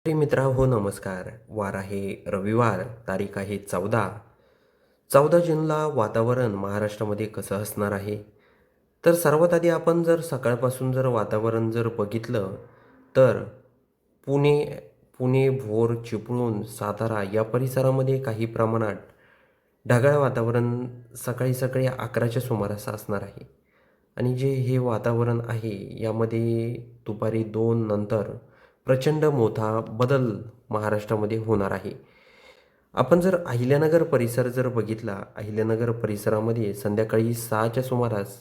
मित्रा, नमस्कार. वार आहे रविवार, तारीख आहे 14 जूनला. वातावरण महाराष्ट्रामध्ये कसं असणार आहे? तर सर्वात आधी आपण जर सकाळपासून जर वातावरण जर बघितलं, तर पुणे पुणे, भोर, चिपळूण, सातारा या परिसरामध्ये काही प्रमाणात ढगाळ वातावरण सकाळी सकाळी 11च्या सुमारास असणार आहे. आणि जे हे वातावरण आहे यामध्ये दुपारी 2 नंतर प्रचंड मोठा बदल महाराष्ट्रामध्ये होणार आहे. आपण जर अहिल्यानगर परिसर जर बघितला, अहिल्यानगर परिसरामध्ये संध्याकाळी 6च्या सुमारास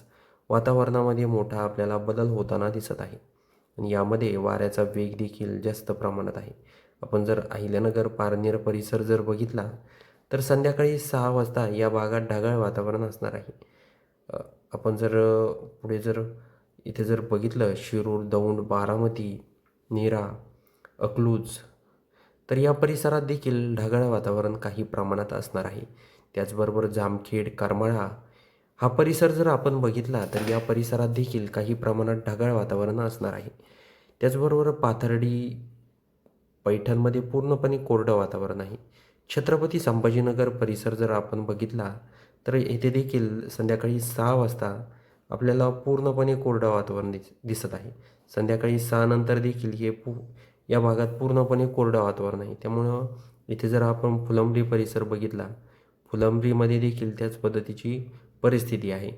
वातावरणामध्ये मोठा आपल्याला बदल होताना दिसत आहे. आणि यामध्ये वाऱ्याचा वेग देखील जास्त प्रमाणात आहे. आपण जर अहिल्यानगर पारनेर परिसर जर बघितला, तर संध्याकाळी 6 वाजता या भागात ढगाळ वातावरण असणार आहे. आपण जर पुढे जर इथे जर बघितलं, शिरूर, दौंड, बारामती, नीरा, अकलूज, तर या परिसरात देखील ढगाळ वातावरण काही प्रमाणात असणार आहे. त्याचबरोबर जामखेड, करमाळा हा परिसर जर आपण बघितला, तर या परिसरात देखील काही प्रमाणात ढगाळ वातावरण असणार आहे. त्याचबरोबर पाथर्डी, पैठणमध्ये पूर्णपणे कोरडं वातावरण आहे. छत्रपती संभाजीनगर परिसर जर आपण बघितला, तर येथे देखील संध्याकाळी 6 वाजता आपल्याला पूर्णपणे कोरडं वातावरण दिसत आहे. संध्याकाळी 6 नंतर देखील या भागात पूर्णपणे कोरडं वातावरण आहे. त्यामुळं इथे जर आपण फुलंब्री परिसर बघितला, फुलंब्रीमध्ये देखील त्याच पद्धतीची परिस्थिती आहे.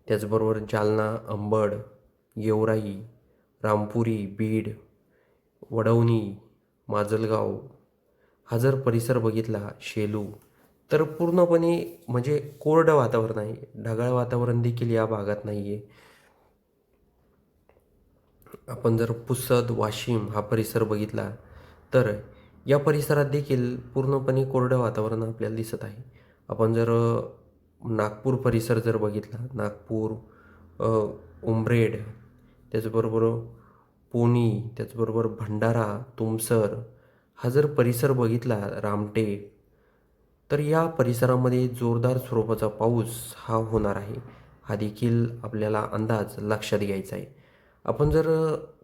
त्याचबरोबर जालना, अंबड, गेवराई, रामपुरी, बीड, वडवणी, माजलगाव हा जर परिसर बघितला, शेलू, तर पूर्णपणे म्हणजे कोरडं वातावरण आहे. ढगाळ वातावरण देखील या भागात नाही आहे. आपण जर पुसद, वाशिम हा परिसर बघितला, तर या परिसरात देखील पूर्णपणे कोरडं वातावरण आपल्याला दिसत आहे. आपण जर नागपूर परिसर जर बघितला, नागपूर, उमरेड, त्याचबरोबर पुणे, त्याचबरोबर भंडारा, तुमसर हा जर परिसर बघितला, रामटेक, तर या परिसरामध्ये जोरदार स्वरूपाचा पाऊस हा होणार आहे. हा देखील आपल्याला अंदाज लक्षात घ्यायचा आहे. आपण जर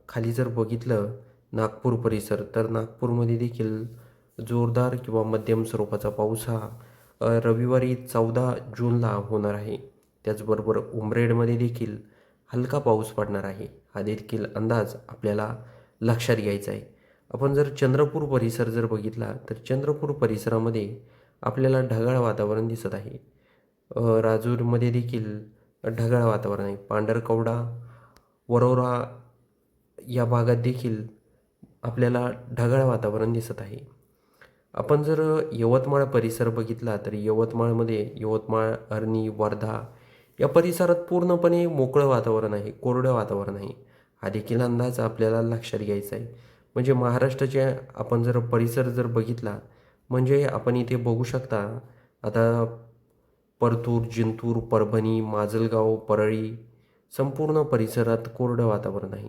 खाली जर बघितलं नागपूर परिसर, तर नागपूरमध्ये देखील जोरदार किंवा मध्यम स्वरूपाचा पाऊस हा रविवारी 14 जूनला होणार आहे. त्याचबरोबर उमरेडमध्ये देखील हलका पाऊस पडणार आहे. हा देखील अंदाज आपल्याला लक्षात घ्यायचा आहे. आपण जर चंद्रपूर परिसर जर बघितला, तर चंद्रपूर परिसरामध्ये आपल्याला ढगाळ वातावरण दिसत आहे. राजूरमध्ये देखील ढगाळ वातावरण आहे. पांढरकवडा, वरोरा या भागात देखील आपल्याला ढगाळ वातावरण दिसत आहे. आपण जर यवतमाळ परिसर बघितला, तर यवतमाळ, अर्णी, वर्धा या परिसरात पूर्णपणे मोकळं वातावरण आहे, कोरडं वातावरण आहे. हा देखील अंदाज आपल्याला लक्षात घ्यायचा आहे. म्हणजे महाराष्ट्राचे आपण जर परिसर जर बघितला, म्हणजे आपण इथे बघू शकता, आता परतूर, जिंतूर, परभणी, माजलगाव, परळी संपूर्ण परिसरात कोरडं वातावरण आहे.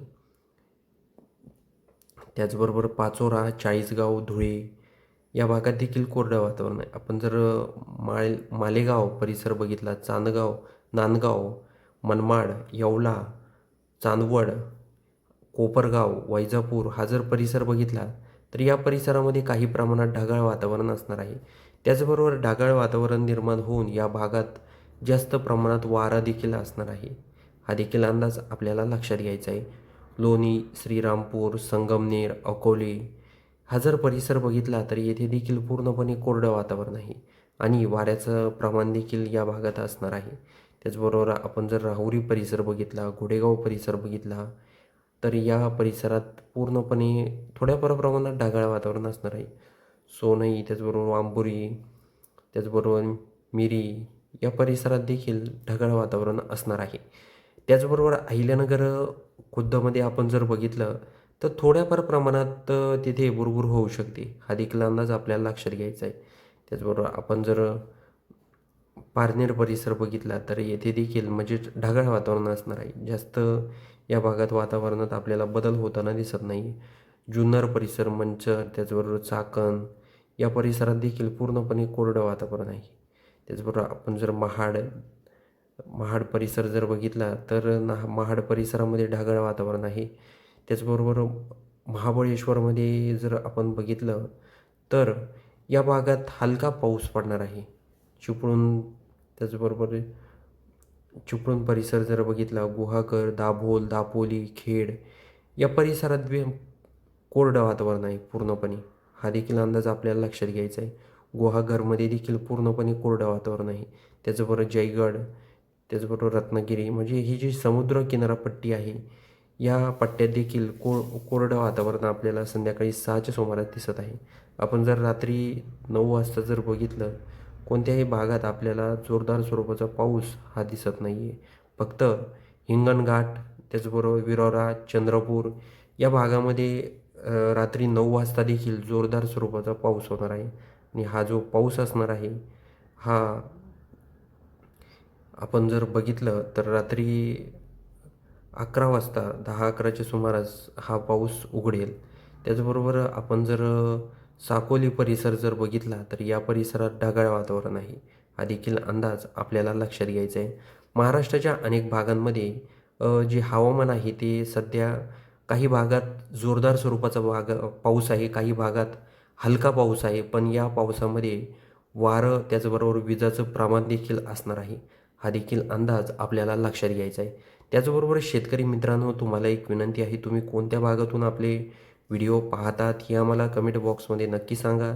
त्याचबरोबर पाचोरा, चाळीसगाव, धुळे या भागात देखील कोरडं वातावरण आहे. आपण जर मालेगाव परिसर बघितला, चांदगाव, नांदगाव, मनमाड, येवला, चांदवड, कोपरगाव, वैजापूर हा जर परिसर बघितला, तर या परिसरामध्ये काही प्रमाणात ढगाळ वातावरण असणार आहे. त्याचबरोबर ढगाळ वातावरण निर्माण होऊन या भागात जास्त प्रमाणात वारा देखील असणार आहे. हा देखील अंदाज आपल्याला लक्षात घ्यायचा आहे. लोणी, श्रीरामपूर, संगमनेर, अकोले हा जर परिसर बघितला, तर येथे देखील पूर्णपणे कोरडं वातावरण आहे आणि वाऱ्याचं प्रमाण देखील या भागात असणार आहे. त्याचबरोबर आपण जर राहुरी परिसर बघितला, घोडेगाव परिसर बघितला, तर या परिसरात पूर्णपणे थोड्या प्रमाणात ढगाळ वातावरण असणार आहे. सोनई, त्याचबरोबर वांबुरी, त्याचबरोबर मिरी या परिसरात देखील ढगाळ वातावरण असणार आहे. त्याचबरोबर अहिल्यानगर खुद्दमध्ये आपण जर बघितलं, तर थोड्याफार प्रमाणात तिथे भुरभुर होऊ शकते. हा देखील अंदाज आपल्याला लक्षात घ्यायचा आहे. त्याचबरोबर आपण जर पारनेर परिसर बघितला, तर येथे देखील म्हणजे ढगाळ वातावरण असणार आहे. जास्त या भागात वातावरणात आपल्याला बदल होताना दिसत नाही. जुन्नर परिसर, मंचर, त्याचबरोबर चाकण या परिसरात देखील पूर्णपणे कोरडं वातावरण आहे. त्याचबरोबर आपण जर महाड परिसर जर बघितला, तर महाड परिसरामध्ये ढगाळ वातावरण आहे. त्याचबरोबर महाबळेश्वरमध्ये जर आपण बघितलं तर या भागात हलका पाऊस पडणार आहे. चिपळूण त्याचबरोबर चिपळूण परिसर जर बघितला, गुहागर, दाभोल, दापोली, खेड या परिसरात कोरडं वातावरण आहे पूर्णपणे. हा देखील अंदाज आपल्याला लक्षात घ्यायचा आहे. गुहागरमध्ये देखील पूर्णपणे कोरडं वातावरण आहे. त्याचबरोबर जयगड, त्याचबरोबर रत्नागिरी म्हणजे ही जी समुद्र किनारपट्टी आहे, या पट्ट्यात देखील कोरडं वातावरण आपल्याला संध्याकाळी 6च्या सुमारास दिसत आहे. आपण जर रात्री 9 वाजता जर बघितलं, कोणत्याही भागात आपल्याला जोरदार स्वरूपाचा पाऊस हा दिसत नाही आहे. फक्त हिंगणघाट, त्याचबरोबर विरोरा, चंद्रपूर या भागामध्ये रात्री 9 वाजता देखील जोरदार स्वरूपाचा पाऊस होणार आहे. आणि हा जो पाऊस असणार आहे, हा आपण जर बघितलं तर रात्री 11 वाजता 10-11च्या सुमारास हा पाऊस उघडेल. त्याचबरोबर आपण जर साकोली परिसर जर बघितला तर या परिसरात ढगाळ वातावरण आहे. हा देखील अंदाज आपल्याला लक्षात घ्यायचा आहे. महाराष्ट्राच्या अनेक भागांमध्ये जे हवामान आहे ते सध्या काही भागात जोरदार स्वरूपाचा पाऊस आहे, काही भागात हलका पाऊस आहे. पण या पावसामध्ये वारं त्याचबरोबर विजाचं प्रमाण देखील असणार आहे. हा देखील अंदाज आपल्याला लक्षात घ्यायचा आहे. त्याचबरोबर शेतकरी मित्रांनो, तुम्हाला एक विनंती आहे, तुम्ही कोणत्या भागातून आपले व्हिडिओ पाहतात हे आम्हाला कमेंट बॉक्समध्ये नक्की सांगा.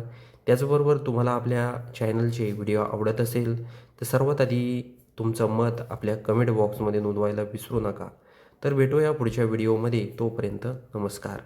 त्याचबरोबर तुम्हाला आपल्या चॅनलचे व्हिडिओ आवडत असेल तर सर्वात आधी तुमचं मत आपल्या कमेंट बॉक्समध्ये नोंदवायला विसरू नका. तर भेटूया पुढच्या व्हिडिओमध्ये. तोपर्यंत नमस्कार.